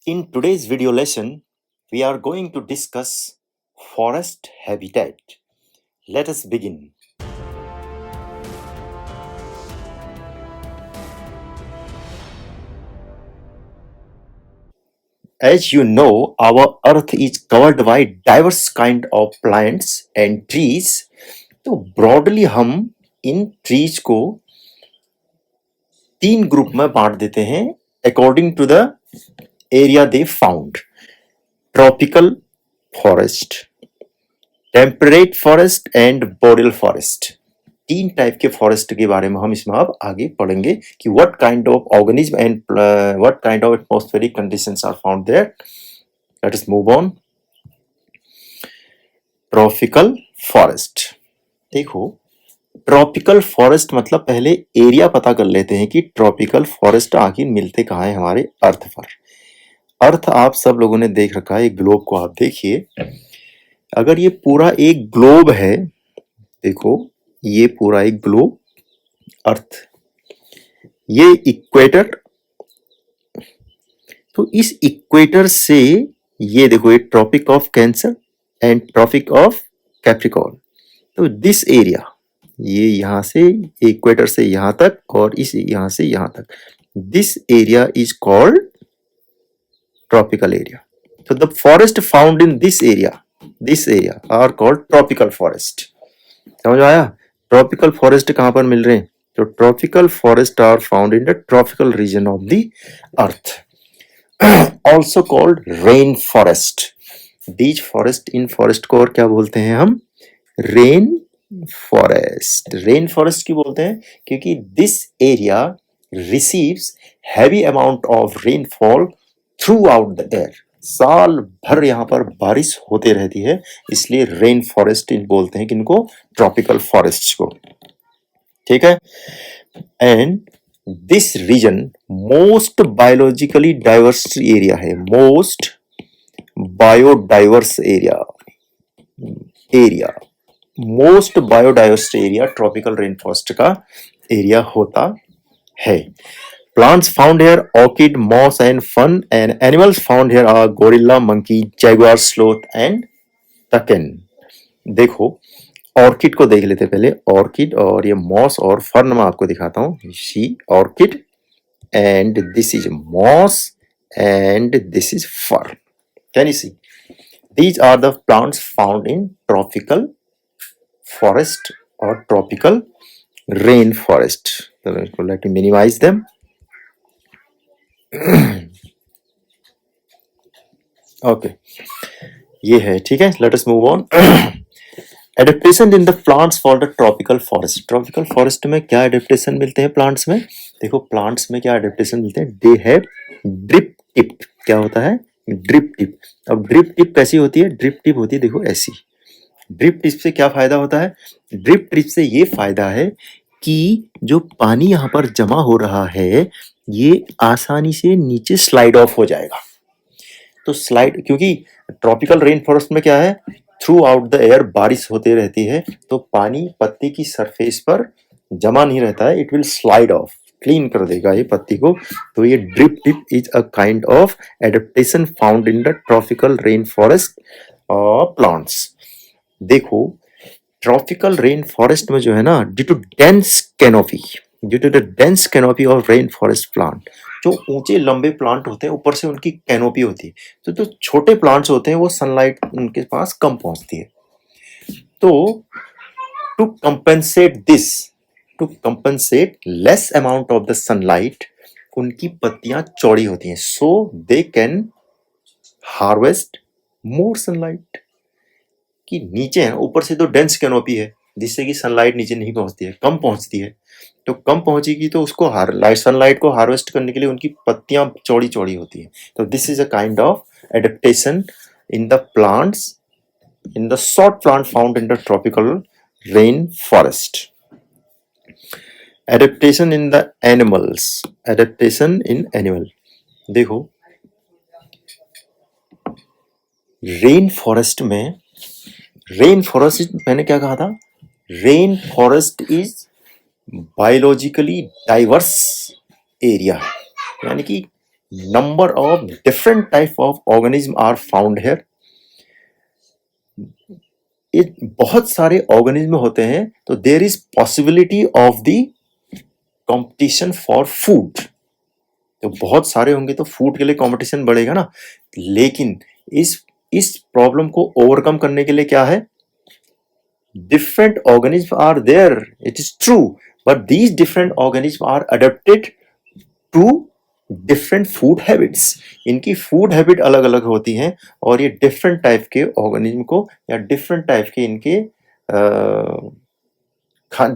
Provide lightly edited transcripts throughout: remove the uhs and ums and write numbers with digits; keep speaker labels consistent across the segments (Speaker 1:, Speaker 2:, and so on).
Speaker 1: In today's video lesson, we are going to discuss forest habitat. Let us begin. As you know, our earth is covered by diverse kind of plants and trees. तो broadly हम इन trees को 3 group में बांट देते हैं according to the area they found. Tropical forest, temperate forest and boreal forest. 3 type के forest के बारे में हम इसमें अब आगे पढ़ेंगे कि what kind of organism and what kind of atmospheric conditions are found there. Let us move on. Tropical forest. देखो, ट्रॉपिकल फॉरेस्ट मतलब पहले एरिया पता कर लेते हैं कि ट्रॉपिकल फॉरेस्ट आखिर मिलते कहाँ हैं हमारे अर्थ पर. अर्थ आप सब लोगों ने देख रखा है. ग्लोब को आप देखिए. अगर ये पूरा एक ग्लोब है, देखो ये पूरा एक ग्लोब अर्थ, ये इक्वेटर, तो इस इक्वेटर से ये देखो ये Tropic of Cancer and Tropic of Capricorn. तो दिस एरिया, ये यहां से इक्वेटर से यहां तक और इस यहां से यहां तक, this area is called tropical area. तो the forest found in this area are called tropical forest. समझ आया? ट्रॉपिकल फॉरेस्ट कहां पर मिल रहे हैं? तो tropical forest are found in the tropical region of the earth. Also called rain forest. बीच forest, इन फॉरेस्ट को और क्या बोलते हैं हम? Rain forest. रेन फॉरेस्ट क्यों बोलते हैं? क्योंकि this area receives heavy amount of rainfall through out the air. साल भर यहाँ पर बारिश होते रहती है, इसलिए रेन फॉरेस्ट इन बोलते हैं किनको? ट्रॉपिकल फॉरेस्ट को. ठीक है. And this region most biologically diverse area है. Most biodiverse area most biodiverse area tropical rain forest का एरिया होता है. Plants found here orchid, moss and fern, and animals found here are gorilla, monkey, jaguar, sloth and taken. देखो, orchid को देख लेते पहले. Orchid और ये मॉस और फर्न मैं आपको दिखाता हूँ. See orchid and this is moss and this is fern. Can you see? These are the plants found in tropical forest or tropical rain forest. So let me minimize them. Okay, ये है. ठीक है. Late us move on. Adaptation in the plants for the tropical forest. Tropical forest में क्या adaptation मिलते हैं plants में? देखो, प्लांट्स में क्या एडेप्टेशन मिलते हैं? They have drip tip. क्या होता है? Drip tip. अब ड्रिप टिप कैसी होती है? ड्रिप टिप होती है देखो ऐसी. ड्रिप टिप से क्या फायदा होता है? ड्रिप टिप से ये फायदा है कि जो पानी यहाँ पर जमा हो रहा है ये आसानी से नीचे स्लाइड ऑफ हो जाएगा. तो स्लाइड, क्योंकि ट्रॉपिकल रेन फॉरेस्ट में क्या है? थ्रू आउट द एयर बारिश होते रहती है, तो पानी पत्ती की सरफेस पर जमा नहीं रहता है. It will slide off, clean कर देगा ये पत्ती को. तो ये drip tip is a kind of adaptation found in the tropical rain forest plants. देखो, ट्रॉपिकल रेन फॉरेस्ट में जो है ना, due to the dense canopy of rain forest plant, जो ऊंचे लंबे प्लांट होते हैं ऊपर से उनकी कैनोपी होती है, तो जो छोटे प्लांट्स होते हैं वो सनलाइट उनके पास कम पहुंचती है. तो to compensate less amount of the sunlight, उनकी पत्तियां चौड़ी होती हैं. So they can harvest more sunlight. कि नीचे है, ऊपर से तो डेंस कैनोपी है जिससे कि सनलाइट नीचे नहीं पहुंचती है, कम पहुंचती है. तो कम पहुंचेगी तो उसको सनलाइट को हार्वेस्ट करने के लिए उनकी पत्तियां चौड़ी चौड़ी होती है. तो this is a kind of adaptation in the plants, in the short plant found in the tropical rain forest. Adaptation in the animals. Adaptation in animal. देखो, रेन फॉरेस्ट मैंने क्या कहा था? Rain forest is biologically diverse area. यानी कि number of different type of organism are found here. ये बहुत सारे ऑर्गेनिज्म होते हैं, तो there is possibility of the competition for food. तो बहुत सारे होंगे तो फूड के लिए कंपटीशन बढ़ेगा ना, लेकिन इस प्रॉब्लम को ओवरकम करने के लिए क्या है, different organisms are there, it is true, but these different organisms are adapted to different food habits. इनकी फूड हैबिट अलग अलग होती हैं और ये डिफरेंट टाइप के ऑर्गेनिज्म को या डिफरेंट टाइप के इनके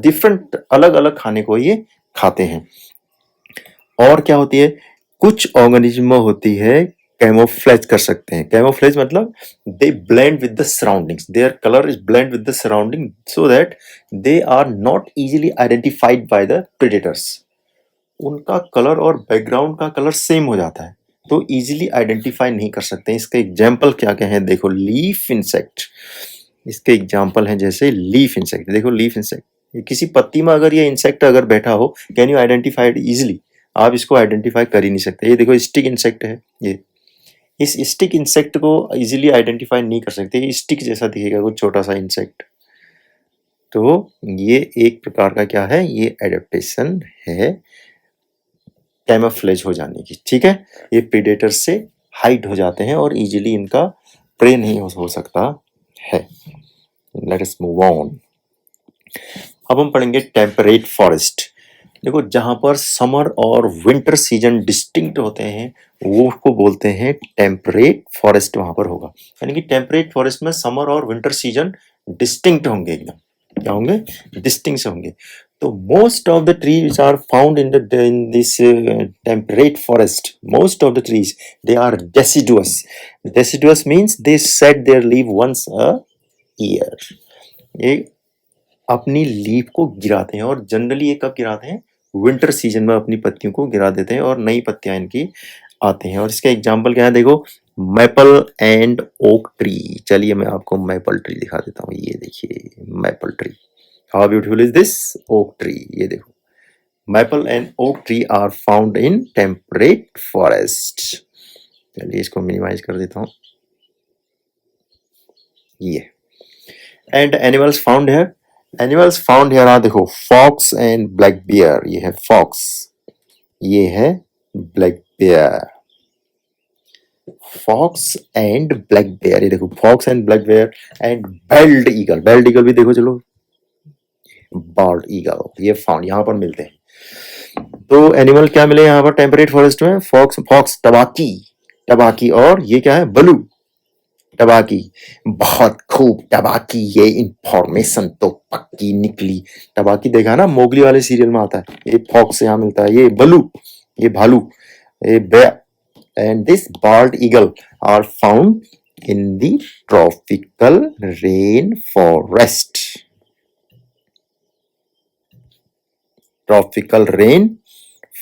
Speaker 1: डिफरेंट अलग अलग खाने को ये खाते हैं। और क्या होती है, कुछ ऑर्गेनिज्म होती है कैमोफ्लेज कर सकते हैं। कैमोफ्लेज मतलब they blend with the surroundings, their colour is blend with the surrounding so that they are not easily identified by the predators. उनका कलर और बैकग्राउंड का कलर सेम हो जाता है तो इजीली आइडेंटिफाई नहीं कर सकते। इसके एग्जाम्पल क्या क्या है, देखो लीफ इंसेक्ट, इसके एग्जाम्पल हैं जैसे लीफ इंसेक्ट। देखो लीफ इंसेक्ट, किसी पत्ती में अगर ये इंसेक्ट अगर बैठा हो, can you identify it easily? आप इसको आइडेंटिफाई कर ही नहीं सकते। ये देखो स्टिक इंसेक्ट है, ये इस स्टिक इंसेक्ट को इजीली आइडेंटिफाई नहीं कर सकते, ये स्टिक जैसा दिखेगा कुछ छोटा सा इंसेक्ट। तो ये एक प्रकार का क्या है, ये एडेप्टेशन है कैमोफ्लेज हो जाने की, ठीक है। ये प्रेडेटर से हाइड हो जाते हैं और इजीली इनका प्रे नहीं हो सकता है। Late us move on. अब हम पढ़ेंगे टेम्परेट फॉरेस्ट। देखो जहां पर समर और विंटर सीजन डिस्टिंक्ट होते हैं वो उसको बोलते हैं टेम्परेट फॉरेस्ट, वहां पर होगा। यानी कि टेम्परेट फॉरेस्ट में समर और विंटर सीजन डिस्टिंक्ट होंगे, एकदम क्या होंगे, डिस्टिंक्ट होंगे। तो most of the trees are found in this temperate forest. Most of the trees they are deciduous. Deciduous means they shed their leaf once a year. ये अपनी leaf को गिराते हैं और जनरली ये कब गिराते हैं, विंटर सीजन में अपनी पत्तियों को गिरा देते हैं और नई पत्तियां इनकी आते हैं। और इसका एग्जाम्पल क्या है, देखो मैपल एंड ओक ट्री। चलिए मैं आपको मैपल ट्री दिखा देता हूँ, ये देखिए maple tree. How beautiful is this oak tree? ये देखो, maple and oak tree are found in temperate forest. चलिए इसको मिनिमाइज कर देता हूँ, ये। And animals found here, animals found here are देखो fox and black bear। ये है fox, ये है black bear। fox and black bear, ये देखो fox and black bear and bald eagle। bald eagle भी देखो, चलो बॉल्ड ईगल, ये फाउंड यहाँ पर मिलते हैं। तो एनिमल क्या मिले यहाँ पर टेम्परेट फॉरेस्ट में, फॉक्स, फॉक्स टबाकी, टबाकी, और ये क्या है, बलू टबाकी। बहुत खूब टबाकी, ये इंफॉर्मेशन तो पक्की निकली। टबाकी देखा ना, मोगली वाले सीरियल में आता है। ये फॉक्स यहाँ मिलता है, ये बलू, ये भालू, ये bear. And this bald eagle are found in the tropical rain forest. Tropical rain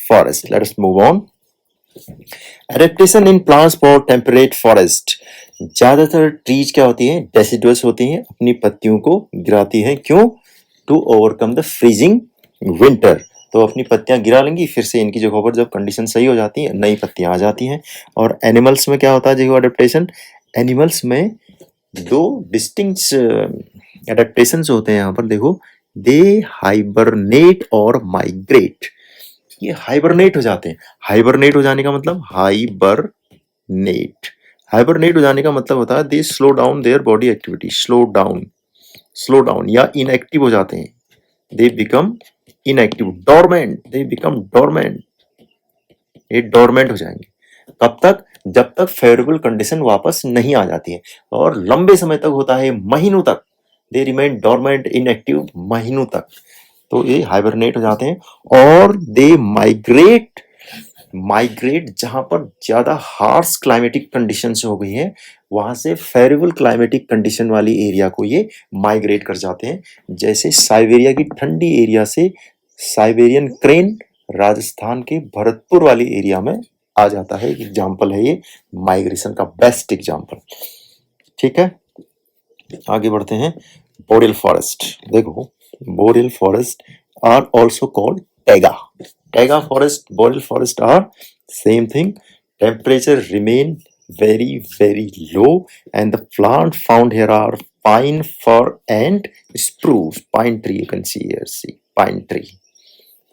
Speaker 1: forest. Let us move on. Adaptation in plants for temperate forest. ज्यादातर ट्रीज क्या होती हैं, डेसिडुअस होती हैं, अपनी पत्तियों को गिराती हैं, क्यों, to overcome the freezing winter. तो अपनी पत्तियां गिरा लेंगी, फिर से इनकी जगह पर जब कंडीशन सही हो जाती है नई पत्तियां आ जाती हैं। और एनिमल्स में क्या होता है देखो एडेप्टेशन, एनिमल्स में दो डिस्टिंक्ट एडेप्टेशन होते हैं यहाँ पर देखो, दे हाइबरनेट और माइग्रेट। ये हाइबरनेट हो जाते हैं। हाइबरनेट हो जाने का मतलब, हाइबरनेट, हाइबरनेट हो जाने का मतलब होता है they slow down their body activity. Slow down, slow down या इनएक्टिव हो जाते हैं, they become inactive. Dormant, they become dormant, ये डोरमेंट हो जाएंगे। कब तक, जब तक फेवरेबल कंडीशन वापस नहीं आ जाती है। और लंबे समय तक होता है, महीनों तक, दे रिमेन डोरमेंट इनएक्टिव, महीनों तक। तो ये हाइबरनेट हो जाते हैं। और दे माइग्रेट, माइग्रेट जहां पर ज्यादा हार्श क्लाइमेटिक कंडीशंस हो गई हैं, वहां से फेवरेबल क्लाइमेटिक कंडीशन वाली एरिया को ये माइग्रेट कर जाते हैं। जैसे साइबेरिया की ठंडी एरिया से साइबेरियन क्रेन राजस्थान के भरतपुर वाली एरिया में आ जाता है। एक एग्जाम्पल है ये माइग्रेशन का, बेस्ट एग्जाम्पल, ठीक है। आगे बढ़ते हैं, बोरियल फॉरेस्ट। देखो boreal forest are also called taiga. Taiga forest, boreal forest are same thing, temperature remain very low, and the plant found here are pine, fir and spruce. Pine tree you can see here, see pine tree.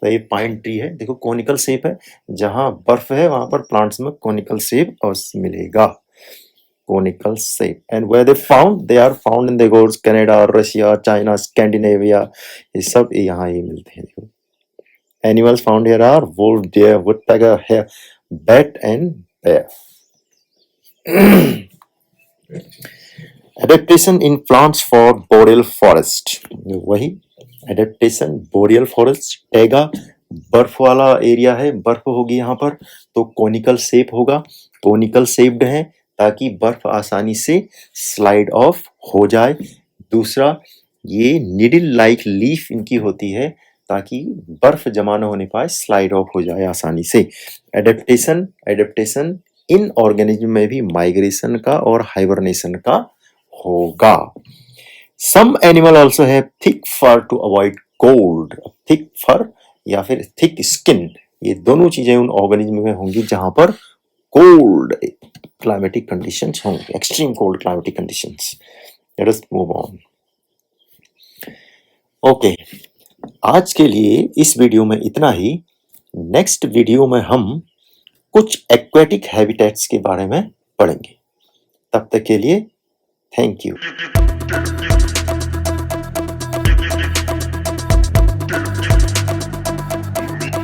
Speaker 1: तो ये pine tree है, देखो conical shape है, जहां बर्फ है वहां पर प्लांट्स में कोनिकल शेप अवश्य मिलेगा, conical shape. And where they found, they are found in the Canada, Russia, China, Scandinavia, ये सब यहाँ ये मिलते हैं. देखो animals found here are wolf, deer, woodpecker, hare, bat and bear. Adaptation in plants for boreal forest. वही adaptation boreal forest, taiga बर्फ वाला एरिया है, बर्फ होगी यहाँ पर तो कोनिकल शेप होगा, कोनिकल शेप्ड है ताकि बर्फ आसानी से स्लाइड ऑफ हो जाए. दूसरा, ये निडल लाइक लीफ इनकी होती है ताकि बर्फ जमा न होने पाए, स्लाइड ऑफ हो जाए आसानी से. एडेप्टेशन इन ऑर्गेनिज्म में भी माइग्रेशन का और हाइबरनेशन का होगा. Some animal also have thick fur to avoid cold. Thick fur या फिर थिक स्किन, ये दोनों चीजें उन ऑर्गेनिज्म में होंगी जहां पर कोल्ड क्लाइमेटिक कंडीशंस होंगे, extreme cold climatic conditions. Late us move on. Okay, आज के लिए इस वीडियो में इतना ही. नेक्स्ट वीडियो में हम कुछ एक्वेटिक हैबिटेट्स के बारे में पढ़ेंगे. तब तक के लिए थैंक यू.